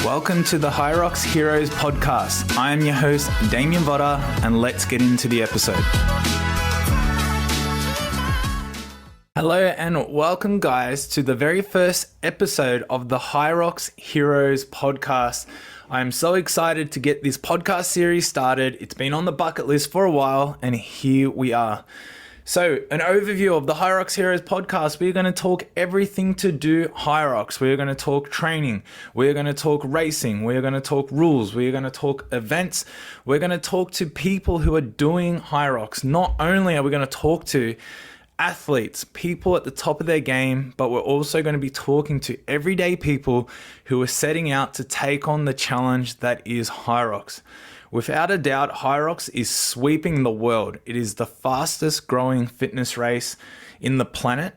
Welcome to the HYROX Heroes podcast. I am your host, Damian Votta, and let's get into the episode. Hello and welcome, guys, to the very first episode of the HYROX Heroes podcast. I am so excited to get this podcast series started. It's been on the bucket list for a while, and here we are. So, an overview of the HYROX Heroes podcast. We're going to talk everything to do HYROX. We're going to talk training. We're going to talk racing. We're going to talk rules. We're going to talk events. We're going to talk to people who are doing HYROX. Not only are we going to talk to athletes, people at the top of their game, but we're also going to be talking to everyday people who are setting out to take on the challenge that is HYROX. Without a doubt, HYROX is sweeping the world. It is the fastest growing fitness race in the planet.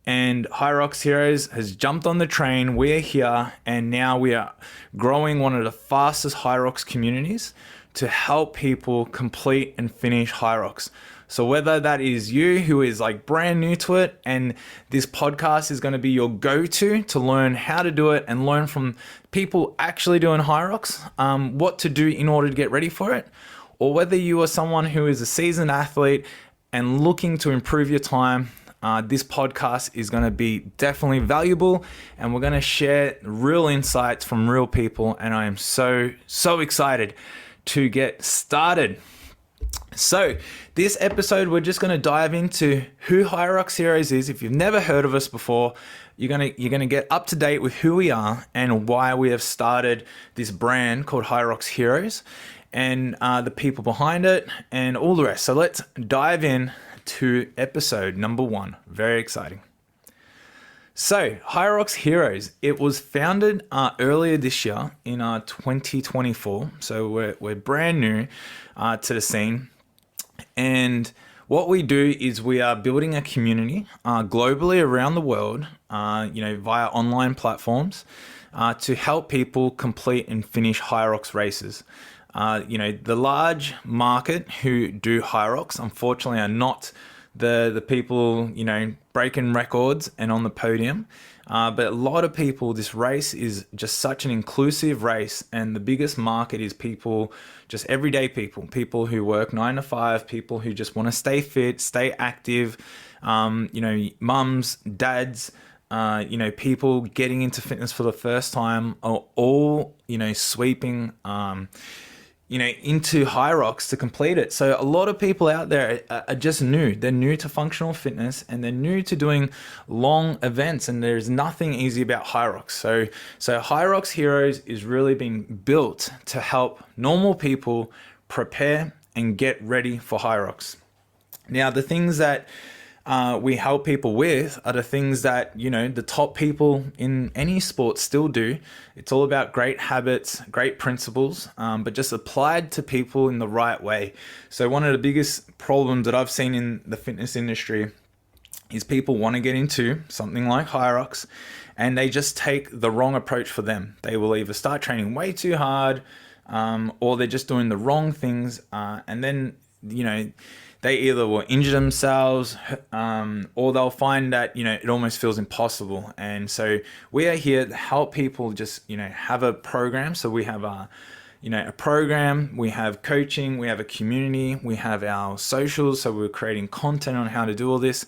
And HYROX Heroes has jumped on the train. We're here, and now we are growing one of the fastest HYROX communities to help people complete and finish HYROX. So whether that is you who is like brand new to it, and this podcast is going to be your go-to to learn how to do it and learn from people actually doing HYROX, what to do in order to get ready for it, or whether you are someone who is a seasoned athlete and looking to improve your time, this podcast is going to be definitely valuable, and we're going to share real insights from real people, and I am so excited to get started. So this episode, we're just going to dive into who HYROX Heroes is. If you've never heard of us before, you're going to get up to date with who we are and why we have started this brand called HYROX Heroes, and the people behind it and all the rest. So let's dive in to episode number 1. Very exciting. So HYROX Heroes, it was founded earlier this year in 2024. So we're brand new to the scene. And what we do is we are building a community globally around the world, via online platforms to help people complete and finish HYROX races. The large market who do HYROX, unfortunately, are not the people, breaking records and on the podium. But a lot of people, this race is just such an inclusive race, and the biggest market is people, just everyday people who work 9 to 5, people who just want to stay fit, stay active, mums, dads, people getting into fitness for the first time are all, sweeping, into HYROX to complete it. So a lot of people out there are just new. They're new to functional fitness, and they're new to doing long events, and there's nothing easy about HYROX. So HYROX Heroes is really being built to help normal people prepare and get ready for HYROX. Now, the things that we help people with are the things that, the top people in any sport still do. It's all about great habits, great principles, but just applied to people in the right way. So one of the biggest problems that I've seen in the fitness industry is people want to get into something like HYROX, and they just take the wrong approach for them. They will either start training way too hard, or they're just doing the wrong things, and then, they either will injure themselves, or they'll find that, it almost feels impossible. And so we are here to help people just, have a program. So we have a program, we have coaching, we have a community, we have our socials. So we're creating content on how to do all this.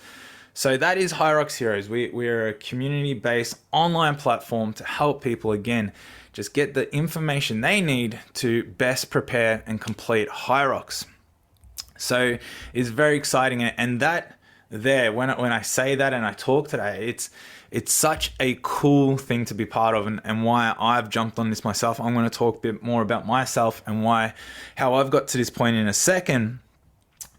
So that is HYROX Heroes. We're a community-based online platform to help people, again, just get the information they need to best prepare and complete HYROX. So it's very exciting, and that there, when I say that and I talk today, it's such a cool thing to be part of, and why I've jumped on this myself. I'm going to talk a bit more about myself and how I've got to this point in a second.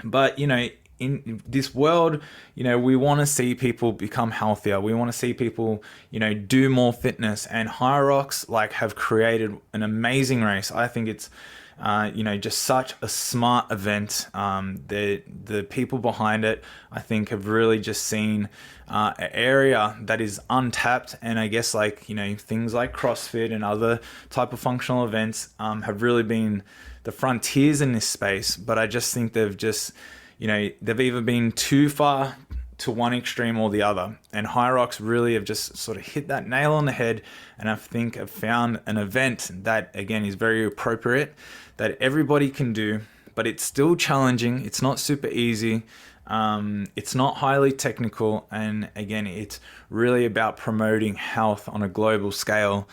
But in this world, we want to see people become healthier. We want to see people, do more fitness, and HYROX have created an amazing race. I think it's just such a smart event. The people behind it, I think, have really just seen an area that is untapped, and I guess things like CrossFit and other type of functional events have really been the frontiers in this space. But I just think they've either been too far to one extreme or the other. And HYROX really have just sort of hit that nail on the head. And I think I've found an event that, again, is very appropriate, that everybody can do, but it's still challenging. It's not super easy. It's not highly technical. And again, it's really about promoting health on a global scale,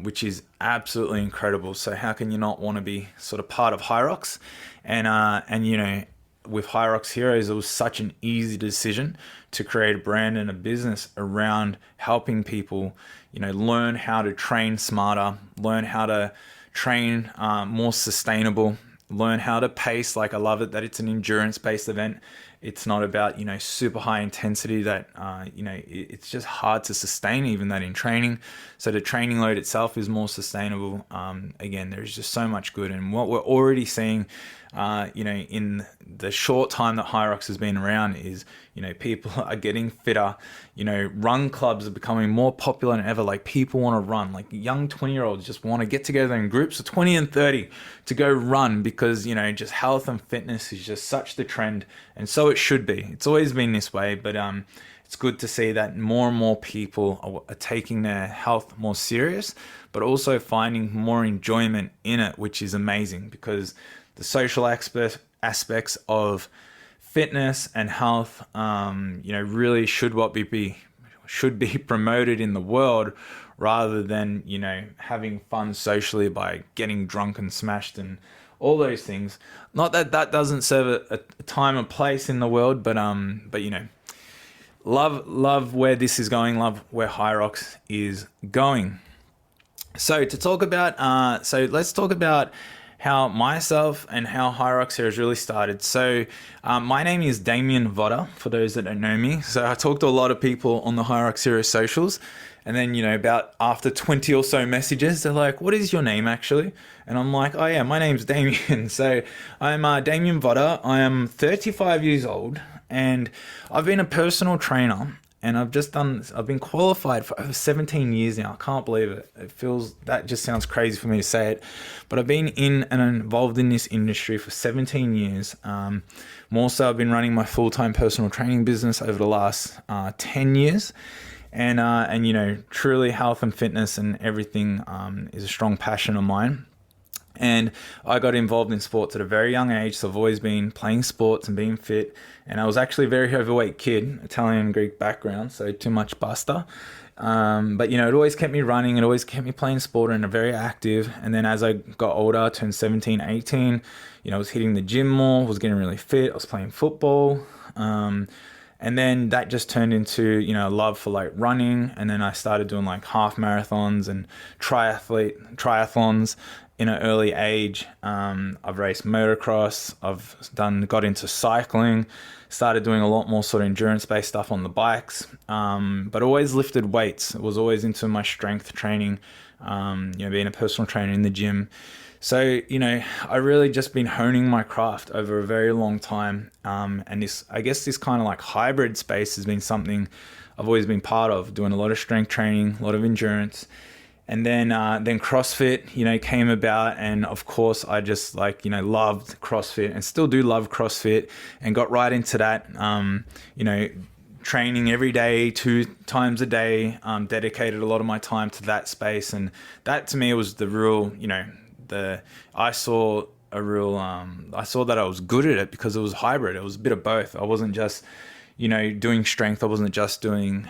which is absolutely incredible. So how can you not want to be sort of part of HYROX? And you know, with HYROX Heroes, it was such an easy decision to create a brand and a business around helping people, you know, learn how to train smarter, learn how to train more sustainable, learn how to pace. Like, I love it that it's an endurance-based event. It's not about, you know, super high intensity that, you know, it's just hard to sustain even that in training. So the training load itself is more sustainable. Again, there's just so much good. And what we're already seeing, you know, in the short time that HYROX has been around is, you know, people are getting fitter. You know, run clubs are becoming more popular than ever. Like, people want to run. Like, young 20-year-olds just want to get together in groups of 20 and 30 to go run because, you know, just health and fitness is just such the trend. And so it should be. It's always been this way, but it's good to see that more and more people are taking their health more serious, but also finding more enjoyment in it, which is amazing, because the social aspects of fitness and health, you know, really should be promoted in the world, rather than, you know, having fun socially by getting drunk and smashed and all those things. Not that that doesn't serve a time and place in the world, but you know, love where this is going, love where HYROX is going. So let's talk about how myself and how HYROX Heroes really started. So my name is Damian Votta, for those that don't know me. So I talked to a lot of people on the HYROX Heroes socials, and then, you know, about after 20 or so messages, they're like, what is your name actually? And I'm like, oh yeah, my name's Damian. So I'm Damian Votta. I am 35 years old, and I've been a personal trainer. And I've been qualified for over 17 years now. I can't believe it. That just sounds crazy for me to say it. But I've been in and involved in this industry for 17 years. More so, I've been running my full-time personal training business over the last 10 years. And you know, truly health and fitness and everything is a strong passion of mine. And I got involved in sports at a very young age, so I've always been playing sports and being fit. And I was actually a very overweight kid, Italian and Greek background, so too much pasta. But, you know, it always kept me running. It always kept me playing sport and very active. And then as I got older, turned 17, 18, you know, I was hitting the gym more, was getting really fit. I was playing football. And then that just turned into, you know, a love for like running. And then I started doing like half marathons and triathlons in an early age. I've raced motocross. Got into cycling, started doing a lot more sort of endurance-based stuff on the bikes, but always lifted weights. It was always into my strength training, you know, being a personal trainer in the gym. So, you know, I really just been honing my craft over a very long time. And this kind of like hybrid space has been something I've always been part of, doing a lot of strength training, a lot of endurance. And then CrossFit, you know, came about. And of course, I just like, you know, loved CrossFit and still do love CrossFit, and got right into that, you know, training every day, 2 times a day, dedicated a lot of my time to that space. And that to me was the real, you know, I saw that I was good at it because it was hybrid. It was a bit of both. I wasn't just, you know, doing strength. I wasn't just doing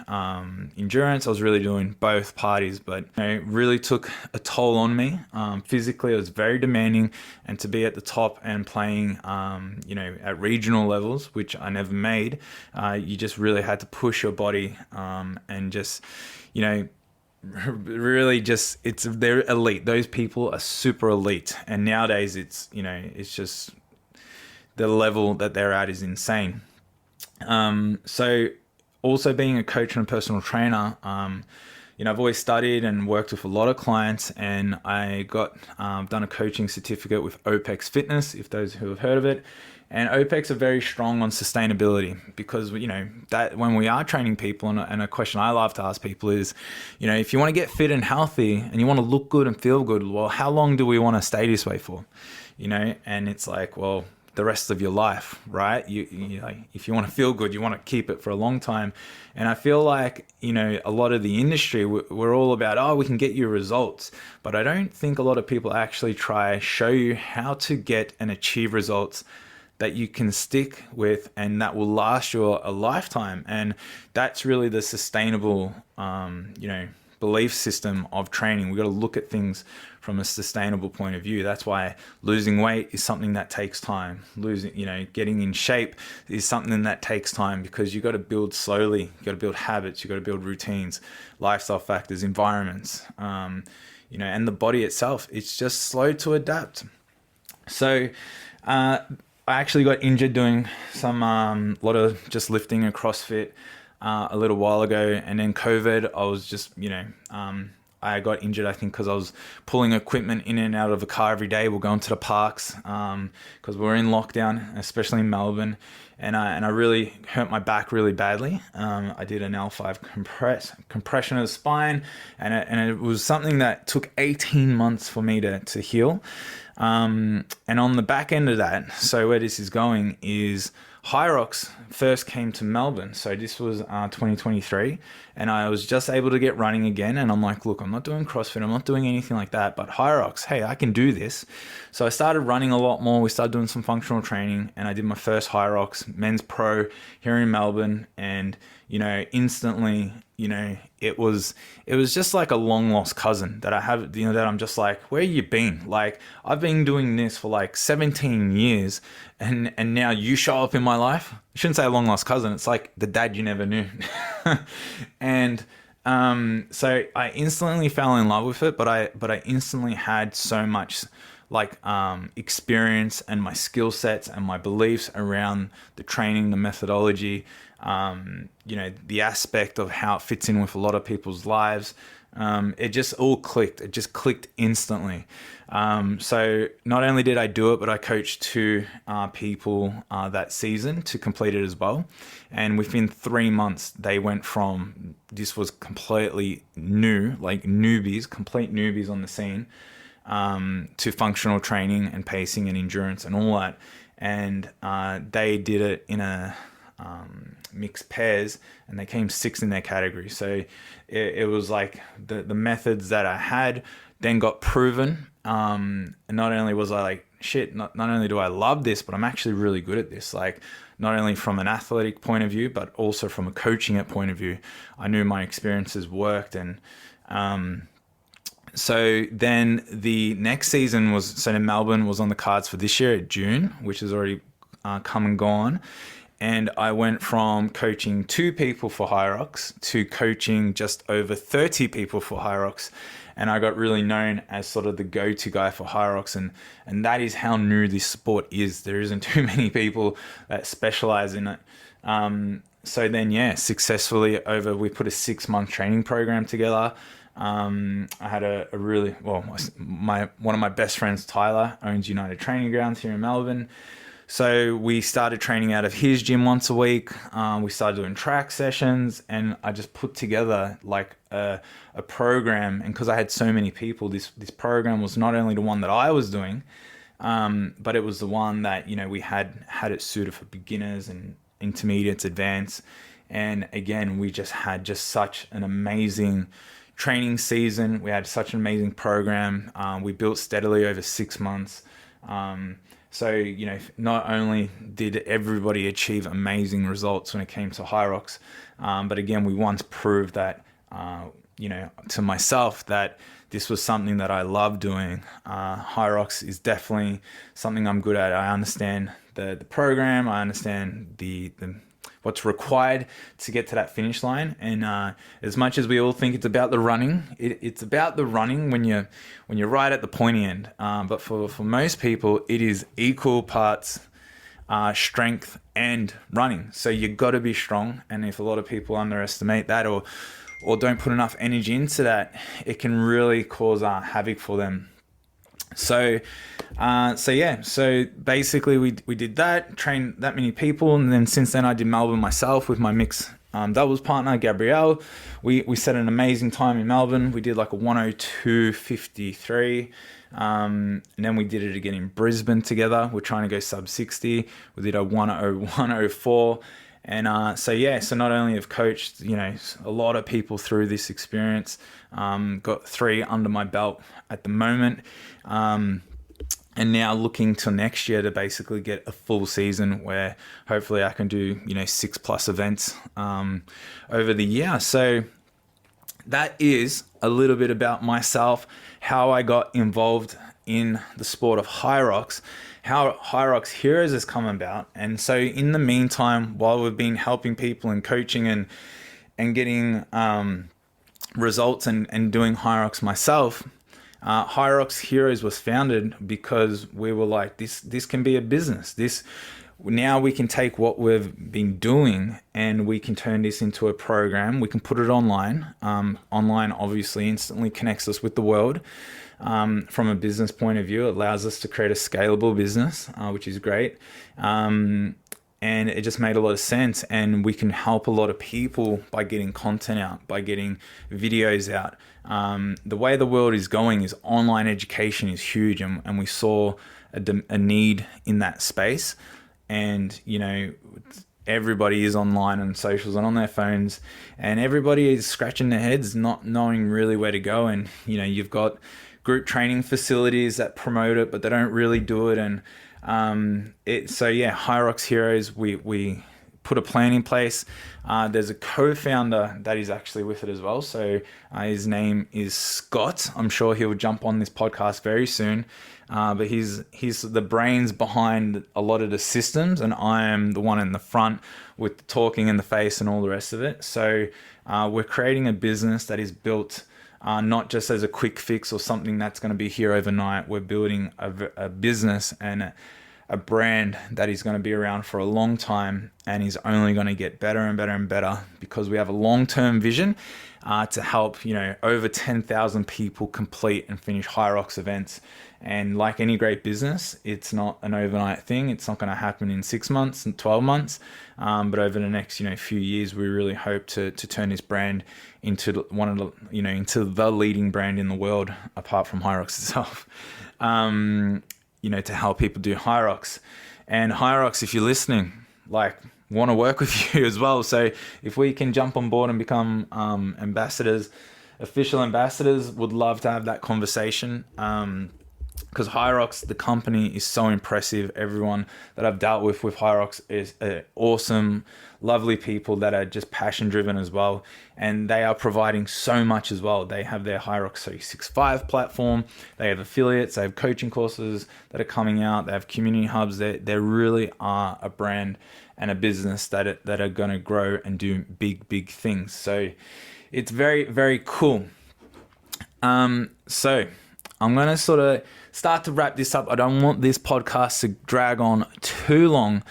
endurance. I was really doing both parties, but you know, it really took a toll on me. Physically, it was very demanding, and to be at the top and playing, you know, at regional levels, which I never made, you just really had to push your body, and just, you know, really just, they're elite. Those people are super elite, and nowadays it's, you know, it's just the level that they're at is insane. So also being a coach and a personal trainer, you know, I've always studied and worked with a lot of clients, and I got done a coaching certificate with OPEX Fitness, if those who have heard of it. And OPEX are very strong on sustainability, because, you know, that when we are training people, and a question I love to ask people is, you know, if you want to get fit and healthy and you want to look good and feel good, well, how long do we want to stay this way for? You know, and it's like, well, the rest of your life, right? You know, if you want to feel good, you want to keep it for a long time. And I feel like, you know, a lot of the industry, we're all about, oh, we can get you results. But I don't think a lot of people actually show you how to get and achieve results that you can stick with and that will last you a lifetime. And that's really the sustainable, you know, belief system of training. We've got to look at things from a sustainable point of view. That's why losing weight is something that takes time. Getting in shape is something that takes time, because you've got to build slowly. You've got to build habits. You've got to build routines, lifestyle factors, environments, and the body itself. It's just slow to adapt. So, I actually got injured doing some lot of just lifting and CrossFit a little while ago, and then COVID, I was just, I got injured, I think, because I was pulling equipment in and out of the car every day. We're going to the parks because we're in lockdown, especially in Melbourne, and I really hurt my back really badly. I did an L5 compression of the spine, and it was something that took 18 months for me to heal. And on the back end of that, so where this is going is HYROX first came to Melbourne. So this was 2023, and I was just able to get running again. And I'm like, look, I'm not doing CrossFit. I'm not doing anything like that. But HYROX, hey, I can do this. So I started running a lot more. We started doing some functional training, and I did my first HYROX men's pro here in Melbourne. And, instantly, it was just like a long lost cousin that I have, that I'm just like, where you been? Like, I've been doing this for like 17 years and now you show up in my life. I shouldn't say a long lost cousin. It's like the dad you never knew. And, so I instantly fell in love with it, but I instantly had so much experience and my skill sets and my beliefs around the training, the methodology, the aspect of how it fits in with a lot of people's lives. It just all clicked. It just clicked instantly. So not only did I do it, but I coached two people that season to complete it as well. And within 3 months, they went from, this was completely new, like newbies, complete newbies on the scene, to functional training and pacing and endurance and all that. And they did it in a mixed pairs, and they came sixth in their category. So it was like the methods that I had then got proven. And not only was I like, shit, not only do I love this, but I'm actually really good at this. Like, not only from an athletic point of view, but also from a coaching point of view. I knew my experiences worked. And so then the next season in Melbourne was on the cards for this year at June, which has already come and gone. And I went from coaching 2 people for HYROX to coaching just over 30 people for HYROX. And I got really known as sort of the go-to guy for HYROX. And that is how new this sport is. There isn't too many people that specialize in it. So then, successfully we put a 6-month training program together. I had a really, one of my best friends, Tyler, owns United Training Grounds here in Melbourne. So we started training out of his gym once a week. We started doing track sessions, and I just put together like a program. And because I had so many people, this program was not only the one that I was doing, but it was the one that, we had it suited for beginners and intermediates, advanced. And again, we just had such an amazing training season. We had such an amazing program. We built steadily over 6 months. So, not only did everybody achieve amazing results when it came to HYROX, but again, we once proved that, to myself that this was something that I love doing. HYROX is definitely something I'm good at. I understand the program. I understand the what's required to get to that finish line. And as much as we all think it's about the running, it's about the running when you're right at the pointy end. But for most people, it is equal parts strength and running. So you've got to be strong. And if a lot of people underestimate that or don't put enough energy into that, it can really cause havoc for them. So basically we did that, trained that many people, and then since then I did Melbourne myself with my mixed doubles partner, Gabrielle. We set an amazing time in Melbourne. We did like a 102.53. And then we did it again in Brisbane together. We're trying to go sub 60. We did a 101.04. And so not only have coached, a lot of people through this experience, got 3 under my belt at the moment. And now looking to next year to basically get a full season where hopefully I can do, 6+ events over the year. So that is a little bit about myself, how I got involved in the sport of HYROX, how HYROX Heroes has come about. And so in the meantime, while we've been helping people and coaching and getting results and doing HYROX myself, HYROX Heroes was founded because we were like, this can be a business. Now we can take what we've been doing and we can turn this into a program. We can put it online. Online obviously instantly connects us with the world. From a business point of view, it allows us to create a scalable business, which is great. And it just made a lot of sense. And we can help a lot of people by getting content out, by getting videos out. The way the world is going is online education is huge. And we saw a need in that space. And, everybody is online and socials and on their phones. And everybody is scratching their heads, not knowing really where to go. And, you've got group training facilities that promote it, but they don't really do it. And HYROX Heroes, we put a plan in place. There's a co-founder that is actually with it as well. So his name is Scott. I'm sure he'll jump on this podcast very soon. But he's the brains behind a lot of the systems, and I am the one in the front with the talking in the face and all the rest of it. So we're creating a business that is built not just as a quick fix or something that's going to be here overnight. We're building a business and a brand that is going to be around for a long time and is only going to get better and better and better because we have a long-term vision to help, over 10,000 people complete and finish HYROX events. And like any great business, it's not an overnight thing. It's not going to happen in 6 months and 12 months. But over the next, few years, we really hope to turn this brand into one of the, into the leading brand in the world, apart from HYROX itself. To help people do HYROX. And HYROX, if you're listening, want to work with you as well. So if we can jump on board and become ambassadors, official ambassadors, would love to have that conversation. Because HYROX, the company, is so impressive. Everyone that I've dealt with HYROX is awesome, lovely people that are just passion driven as well. And they are providing so much as well. They have their HYROX 365 platform. They have affiliates. They have coaching courses that are coming out. They have community hubs. They really are a brand and a business that are going to grow and do big, big things. So it's very, very cool. So I'm going to sort of start to wrap this up. I don't want this podcast to drag on too long.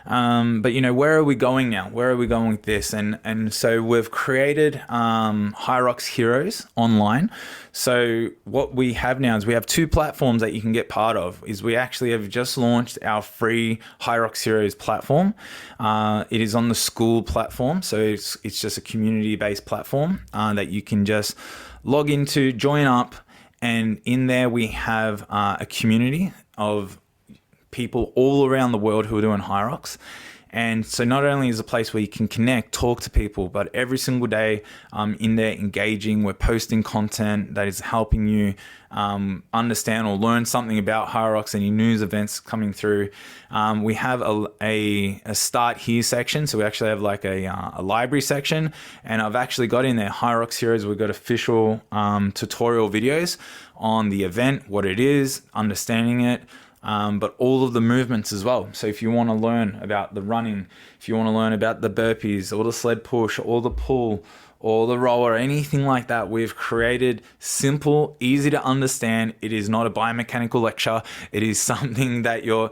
But where are we going now? Where are we going with this? And so we've created HYROX Heroes online. So what we have now is we have 2 platforms that you can get part of. Is we actually have just launched our free HYROX Heroes platform. It is on the school platform. So it's just a community-based platform that you can just log into, join up. And in there we have a community of people all around the world who are doing HYROX. And so not only is a place where you can connect, talk to people, but every single day in there engaging, we're posting content that is helping you understand or learn something about HYROX, any news events coming through. We have a start here section. So we actually have like a library section, and I've actually got in there HYROX Heroes. We've got official tutorial videos on the event, what it is, understanding it, but all of the movements as well. So if you want to learn about the running, if you want to learn about the burpees or the sled push or the pull or the rower, anything like that, we've created simple, easy to understand. It is not a biomechanical lecture. It is something that your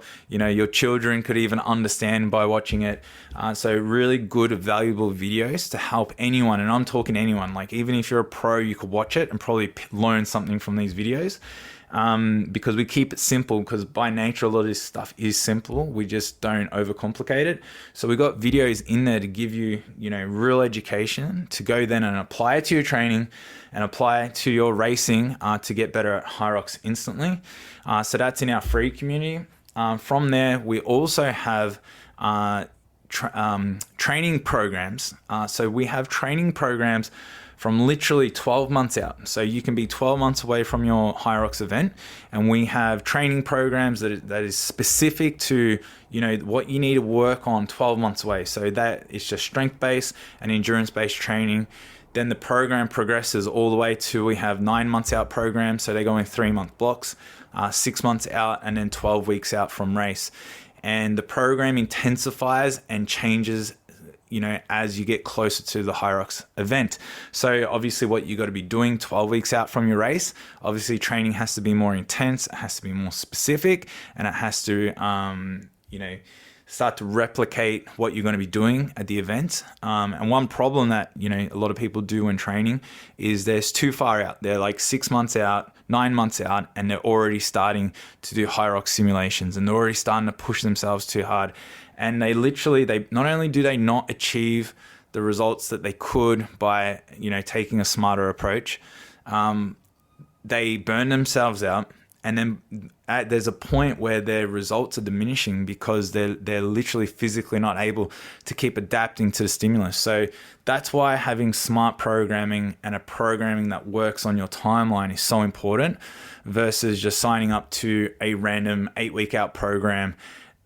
children could even understand by watching it. So really good, valuable videos to help anyone. And I'm talking anyone, like even if you're a pro, you could watch it and probably learn something from these videos. because we keep it simple, because by nature, a lot of this stuff is simple. We just don't overcomplicate it. So we got videos in there to give you, real education to go then and apply it to your training and apply it to your racing to get better at HYROX instantly. So that's in our free community. From there, we also have training programs. So we have training programs from literally 12 months out. So you can be 12 months away from your HYROX event, and we have training programs that is specific to what you need to work on 12 months away. So that is just strength-based and endurance-based training. Then the program progresses all the way to, we have 9 months out programs. So they go in 3-month blocks, 6 months out, and then 12 weeks out from race. And the program intensifies and changes, as you get closer to the HYROX event. So obviously what you got to be doing 12 weeks out from your race, obviously training has to be more intense, it has to be more specific, and it has to, start to replicate what you're going to be doing at the event. And one problem that, a lot of people do when training is they're too far out. They're like 6 months out, 9 months out, and they're already starting to do HYROX simulations, and they're already starting to push themselves too hard. And they not only do they not achieve the results that they could by, taking a smarter approach, they burn themselves out. And then there's a point where their results are diminishing because they're literally physically not able to keep adapting to the stimulus. So that's why having smart programming and a programming that works on your timeline is so important versus just signing up to a random 8-week out program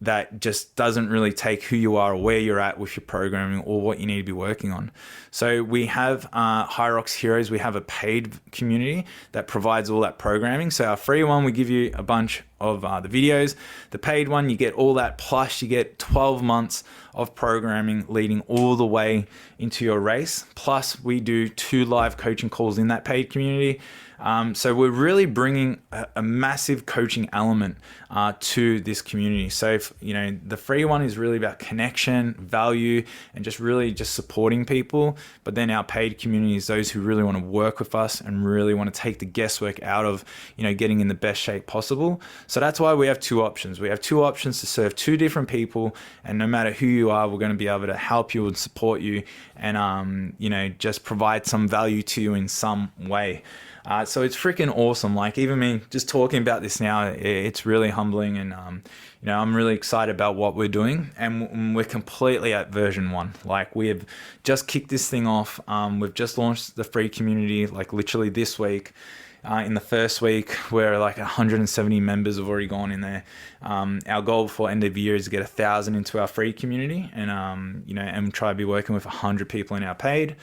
that just doesn't really take who you are or where you're at with your programming or what you need to be working on. So we have HYROX Heroes. We have a paid community that provides all that programming. So our free one, we give you a bunch of the videos. The paid one, you get all that, plus you get 12 months of programming leading all the way into your race. Plus we do 2 live coaching calls in that paid community. So we're really bringing a massive coaching element to this community. So the free one is really about connection, value, and just supporting people. But then our paid community is those who really want to work with us and really want to take the guesswork out of getting in the best shape possible. So that's why we have 2 options. We have 2 options to serve 2 different people, and no matter who you are, we're going to be able to help you and support you, and just provide some value to you in some way. So it's freaking awesome. Like, even me just talking about this now, it's really humbling, and I'm really excited about what we're doing, and we're completely at version 1. Like, we have just kicked this thing off. We've just launched the free community like literally this week. In the first week, where like 170 members have already gone in there. Our goal before end of year is to get 1,000 into our free community, and and try to be working with 100 people in our paid.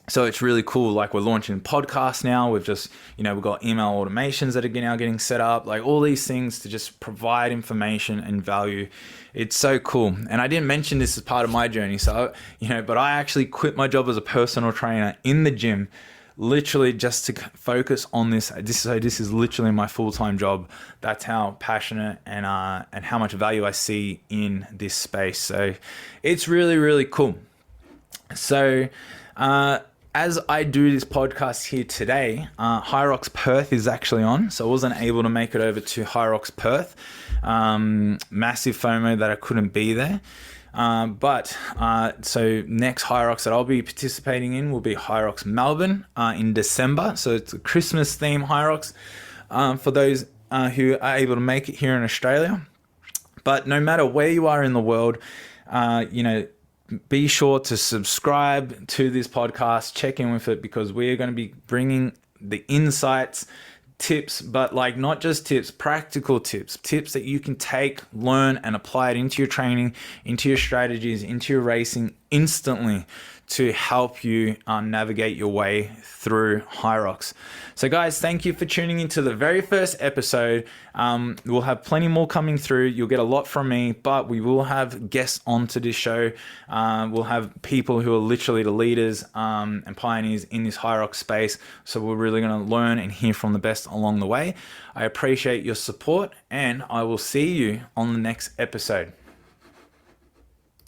So it's really cool. Like, we're launching podcasts now. We've just, we've got email automations that are now getting set up, like all these things to just provide information and value. It's so cool. And I didn't mention this as part of my journey. So, but I actually quit my job as a personal trainer in the gym, literally just to focus on this. This is literally my full-time job. That's how passionate and how much value I see in this space. So it's really, really cool. So, as I do this podcast here today, HYROX Perth is actually on. So I wasn't able to make it over to HYROX Perth. Massive FOMO that I couldn't be there. So next HYROX that I'll be participating in will be HYROX Melbourne in December. So it's a Christmas theme HYROX for those who are able to make it here in Australia. But no matter where you are in the world, be sure to subscribe to this podcast, check in with it, because we're going to be bringing the insights, tips, but like not just tips, practical tips that you can take, learn, and apply it into your training, into your strategies, into your racing instantly to help you navigate your way through HYROX. So guys, thank you for tuning into the very first episode. We'll have plenty more coming through. You'll get a lot from me, but we will have guests onto this show. We'll have people who are literally the leaders and pioneers in this HYROX space. So we're really going to learn and hear from the best along the way. I appreciate your support, and I will see you on the next episode.